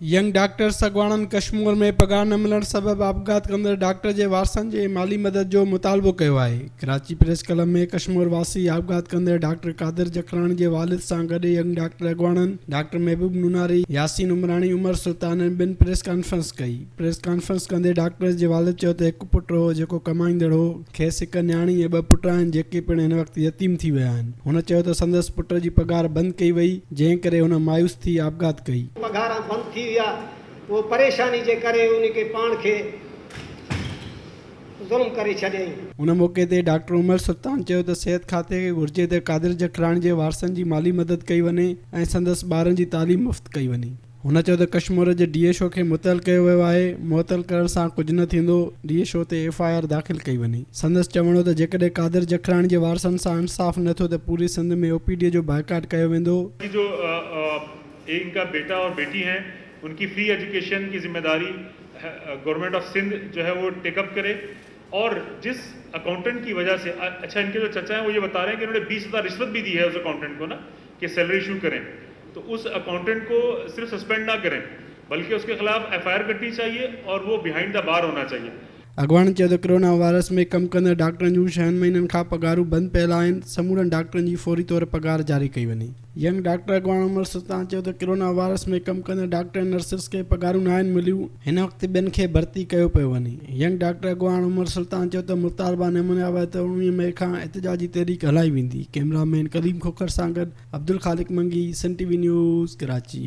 Young doctor सगवाणनि Kashmir में पगार न मिलण सबबि आपघात कंदड़ डॉक्टर जे वारसनि जे माली मदद जो मुतालबो कयो आहे। कराची प्रेस क्लब में कश्मीर वासी आपघात कंदड़ डॉक्टर कादिर जखरानी जे वालिद सां गॾु यंग डॉक्टर अॻवाणनि डॉक्टर महबूब नूनारी, यासीन उमरानी, उमर सुल्ताननि ॿिनि प्रेस कॉन्फ्रेंस कई। प्रेस कॉन्फ्रेंस कंदे डॉक्टर जे वालिद चयो त हिकु पुटु हो जेको कमाईंदड़ हो, खेसि हिकु न्याणी ऐं ॿ पुट आहिनि जेके पिणु हिन वक़्तु यतीम थी विया आहिनि। हुन चयो त संदसि पुट जी पगार बंदि कई वई, जंहिं करे हुन मायूस थी आपघात कई। पगार बंदि थी विया, वो परेशानी जे करे उनके पाण खे ज़ुल्म करे छॾियईं। उन मौक़े ते डॉक्टर उमर सुल्तान चयो त सिहत खाते खे घुर्जे त कादिर जखरानी जे वारसनि जी माली मदद कई वञे ऐं संदसि ॿारनि जी तालीम मुफ़्त कई वञे। हुन चयो त कश्मीर जे DSO खे मुतल कयो वियो आहे। मुतल करण सां कुझु न थींदो, DSO ते FIR दाख़िल कई वञे। संदसि चवणो त जेकॾहिं कादिर जखरानी जे वारसनि सां इंसाफ़ न थियो त पूरी सिंध में OPD जो बाइकाट कयो वेंदो। जो इनका बेटा और बेटी हैं, उनकी फ्री एजुकेशन की जिम्मेदारी गवर्नमेंट ऑफ सिंध जो है वो टेकअप करे। और जिस अकाउंटेंट की वजह से अच्छा, इनके जो चचा हैं वो ये बता रहे हैं कि उन्होंने 20,000 रिश्वत भी दी है उस अकाउंटेंट को ना, कि सैलरी इशू करें, तो उस अकाउंटेंट को सिर्फ सस्पेंड ना करें बल्कि उसके खिलाफ FIR कटनी चाहिए और वो बिहाइंड द बार होना चाहिए। अॻवान चयो त कोरोना वायरस में कमु कंदड़ डॉक्टरनि जूं 6 महीननि खां पगारूं बंदि पियल आहिनि। समूरनि डॉक्टरनि जी फौरी तौर पगार जारी कई वञे। यंग डॉक्टर अॻवान उमर सुल्तान चयो त कोरोना वायरस में कमु कंदड़ डॉक्टर नर्सिस खे पगारूं न आहिनि मिलियूं, हिन वक़्तु ॿियनि खे भर्ती कयो पियो वञे। यंग डॉक्टर अॻवान उमर सुल्तान चयो त मुतालबा न मञिया विया त 19 मई खां एहतिजाजी तहरीक हलाई वेंदी। कैमरामैन कलीम खोखर सां गॾु अब्दुल ख़ालिक मंगी, सन TV न्यूज़, कराची।